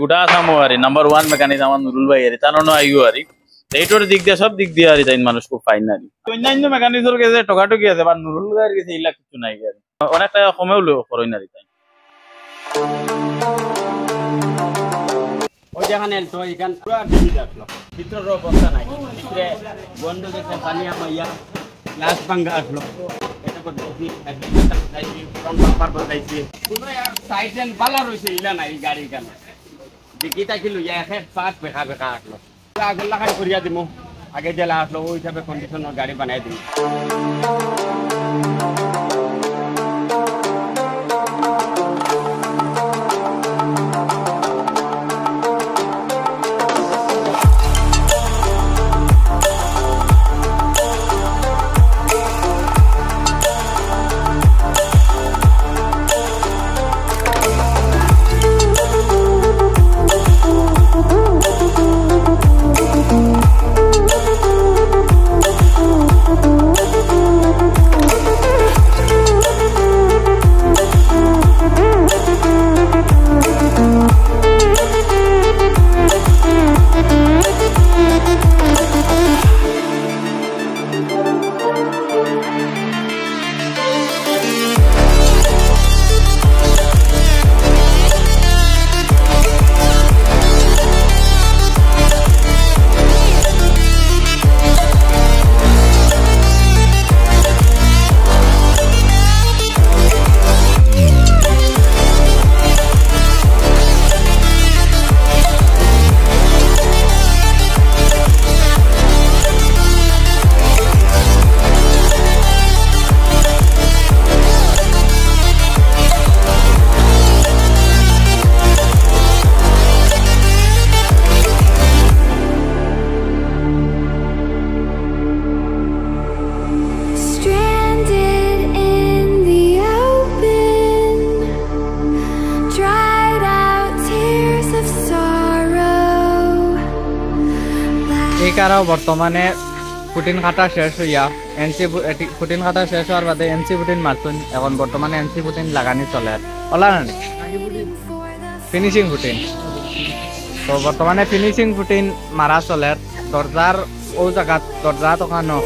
গোটা আসামো আরে number 1 mechanic আমার নুরুল ভাই আরে তানো আইও আরে এইটোর দিক দিয়ে সব দিক দিয়ে আরে তাই মানুষ খুব ফাইন আরে অন্যান্য মেকানিকের কাছে টকাটকি আছে বা নুরুল ভাইয়ের কাছে ইলা কিছু নাই আরে অনেক টাকা কমেও লো করই না তাই ওই যেখানে তো এখান পুরো ডিজি রাখলো ভিতরের অবস্থা নাই ভিতরে বন্ধ দেখে পানি আমাইয়া গ্লাস ভাঙা আসলো এটা করতে অ্যাডমিশন চাইছি ফ্রন্ট বাম্পার বসাইছি কোনো আর সাইড এন্ড বালা রইছে ইলা নাই গাড়ি কানে দেখি তাকিলো ইয়া এক পাঁচ বেকা বেকা আসলো আগলা খাই করিয়া দিমু আগে জেলা আসলো ওই হিসাবে কন্ডিশনের গাড়ি বানাই দিমু কারাও বর্তমানে ফুটিন কাটা শেষ হইয়া এনসি ফুটিন কাটা শেষ হওয়ার বাদে এনসি ফুটিন মারতুন এখন বর্তমানে এনসি ফুটিন লাগানি চলে ওলা না ফিনিশিং ফুটিন তো বর্তমানে ফিনিশিং ফুটিন মারা চলে দরজার ও জায়গাত দরজা দোকানো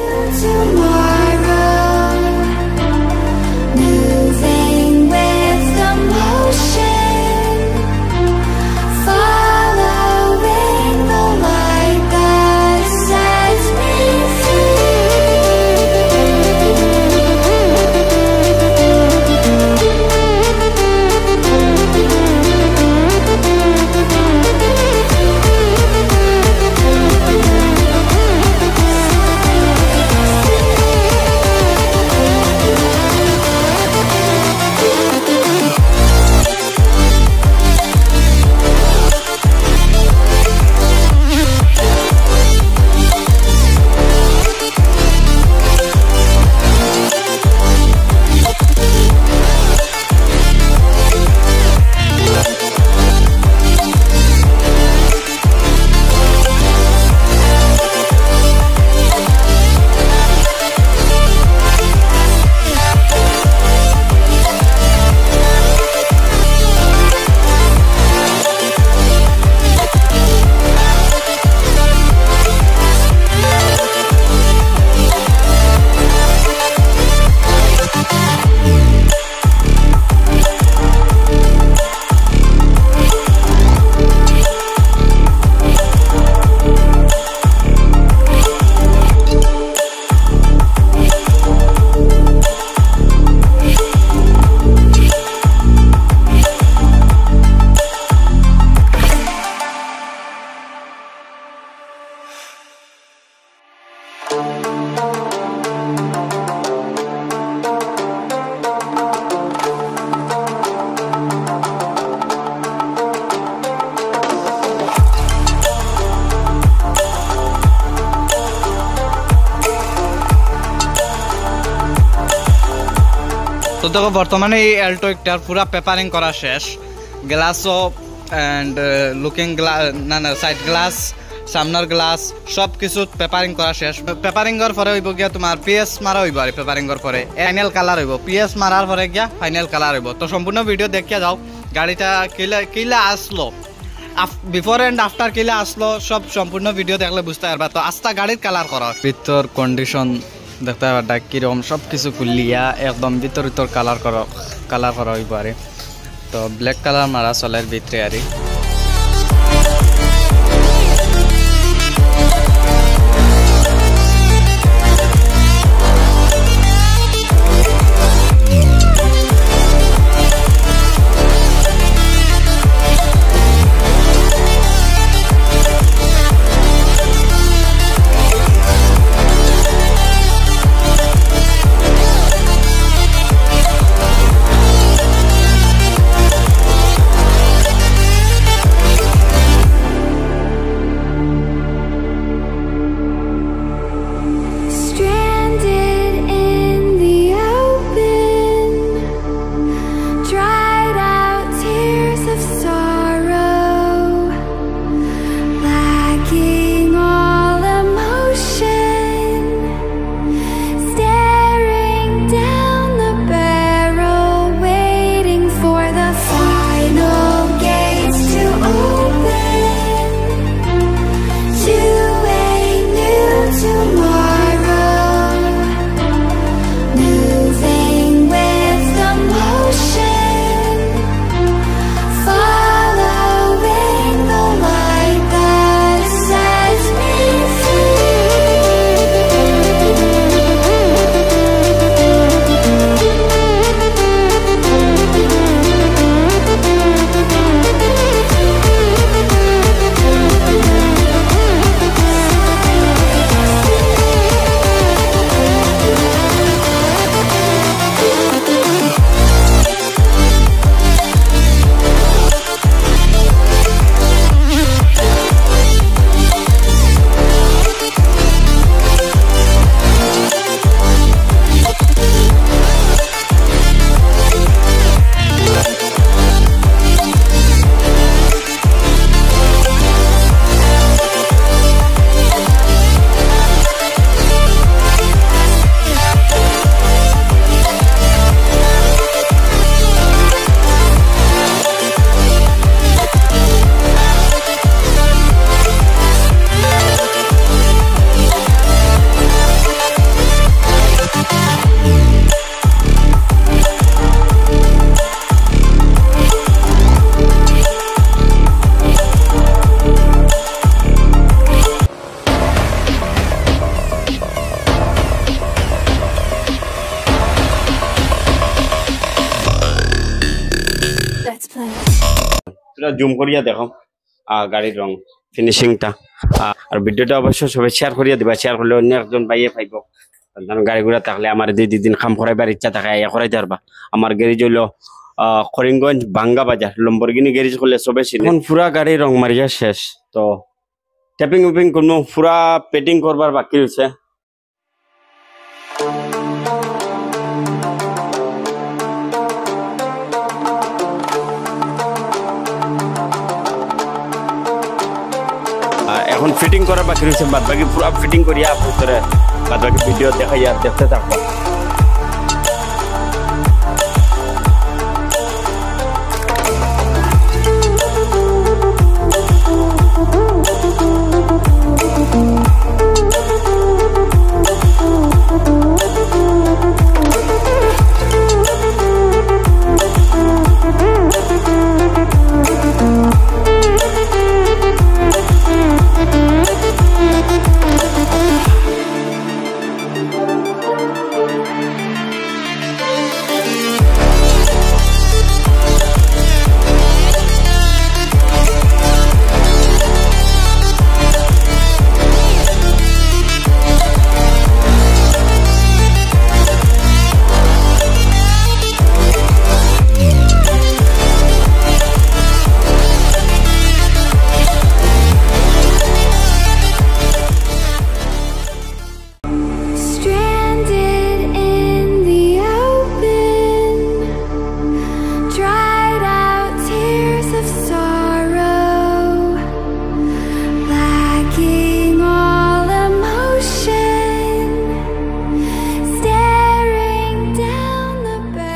তো দেখো বর্তমানে এই অ্যাল্টো একটার পুরা পেপারিং করা শেষ গ্লাসও অ্যান্ড লুকিং গ্লাস না সাইড গ্লাস সামনের গ্লাস সব কিছু পেপারিং করা শেষ পেপারিংর পরে হইব গিয়া তোমার পিএস মারা হইব আর পেপারিংর পরে ফাইনাল কালার হইব পিএস মারার পরে গিয়া ফাইনাল কালার হইব তো সম্পূর্ণ ভিডিও দেখিয়া যাও গাড়িটা কিলা আসলো বিফোর এন্ড আফটার কিলা আসলো সব সম্পূর্ণ ভিডিও দেখলে বুঝতে পারবা। তো আস্তা গাড়ির কালার করা ভিতর কন্ডিশন দেখতে পারবা কিরকম সব কিছু খুলিয়া একদম ভিতর কালার করা হইব আরে। তো ব্ল্যাক কালার মারা চলের ভিতরে আরে। জুম করিয়া দেখো গাড়ির রং ফিনিশিংটা। আর ভিডিওটা অবশ্যই সবাই শেয়ার করিয়া দিবা, শেয়ার করলে অন্য একজন পাইয়ে পাইব। গাড়িগুলা থাকলে আমার দুই দিন কাম করাইবার ইচ্ছা থাকে ইয়া করাইতে পারবা। আমার গ্যারেজ হইলো করিমগঞ্জ বাঙ্গা বাজার, লম্বরগিনি গ্যারেজ করলে সবে ছিল। এখন পুরা গাড়ি রং মারিয়া শেষ, তো ট্যাপিং উপিং করবো, পুরা পেটিং করবার বাকি রয়েছে। এখন ফিটিং করা বাকি রয়েছে, বাদ বাকি পুরো ফিটিং করিয়া ভিতরে বাদ বাকি ভিডিও দেখাইয়া দেখতে থাকবো।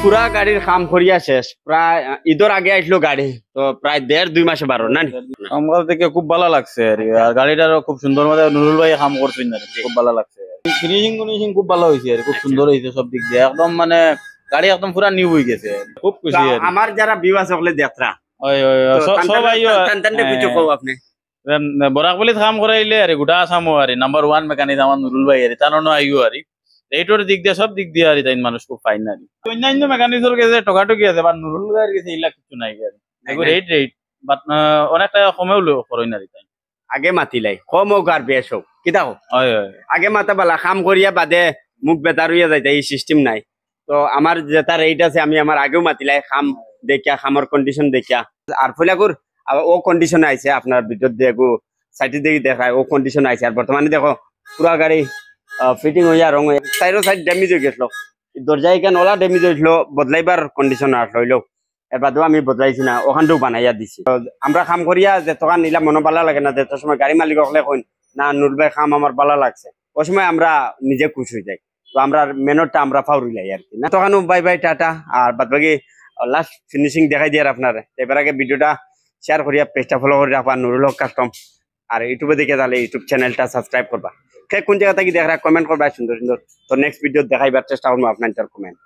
পুরা গাড়ির কাম করিয়া শেষ প্রায় ঈদের আগে আসলো গাড়ি তো প্রায় 1.5-2 মাসে বারো না আমার থেকে খুব ভালো লাগছে আর কি। আর গাড়িটারও খুব সুন্দর মতো নুরুল ভাই কাম করছেন আর কি, খুব ভালো লাগছে। ফিনিশিং খুব ভালো হয়েছে আর খুব সুন্দর হয়েছে সব দিক দিয়ে, একদম মানে গাড়ি একদম পুরা নিউ হয়ে গেছে, খুব খুশি আর কি। আমার যারা ভিউ আছে ওগুলো দেখরা ওই ওই ওই, সবাই কিছু কও আপনি বরাকবলিত কাম করাইলে আর গোটা আসামো আর নাম্বার 1 মেকানিক আমার নুরুল ভাই আর তানো আইও আর এইটোর দিক দিয়ে সব দিক দিয়ে আর তাই মানুষ খুব ফাইন আর অন্যান্য মেকানিকের কাছে টকাটকি আছে বা নুরুল ভাইয়ের কাছে এইলা কিছু নাই আর রেট বাট অনেক টাকা কমেও করেন আর তাই। আগে মাতিলাই কম হোক আর বেশ হোক কিতা হোক হয় হয় আগে মাতা বালা কাম করিয়া বাদে মুখ বেতার হইয়া যাইতে এই সিস্টেম নাই। তো আমার যেটা রেট আছে আমি আমার আগেও মাতিলাই খাম দেখিয়া খামর কন্ডিশন দেখিয়া আর ফলাকুর ও কন্ডিশনে আইছে আপনার ভিতর দিয়ে সাইডে দিকে দেখায় ও কন্ডিশন আইছে। আর বর্তমানে দেখো পুরা গাড়ি ফিটিং হইয়া রং হইয়া সাইড ড্যামেজ হয়ে গেছিল, দরজা এখান ওলা ড্যামেজ হয়েছিল, বদলাইবার কন্ডিশন আসলো হইলো এবারও আমি বদলাইছি না, ওখানটাও বানাইয়া দিছি। আমরা কাম করিয়া যে তখন নিলাম মনে ভালো লাগে না, যে সময় গাড়ি মালিক হলে কইন না নুরুল ভাই কাম আমার ভালো লাগছে, ওই সময় আমরা নিজে খুশ হয়ে যাই। তো আমরা মেনরটা আমরা ফাউরি লাই আর কি না। তখন বাই বাই টাটা। আর বাদ বাকি লাস্ট ফিনিশিং দেখাই দিয়ে আপনার এবার আগে ভিডিওটা শেয়ার করিয়া পেজটা ফলো করে রাখবা নুরুল হক কাস্টম। আর ইউটিউবে দেখে তাহলে ইউটিউব চ্যানেলটা সাবস্ক্রাইব করবা। কোন জায়গা থেকে দেখা কমেন্ট করবা সুন্দর সুন্দর। তো নেক্সট ভিডিও দেখাইবার চেষ্টা করবো আপনার কমেন্ট।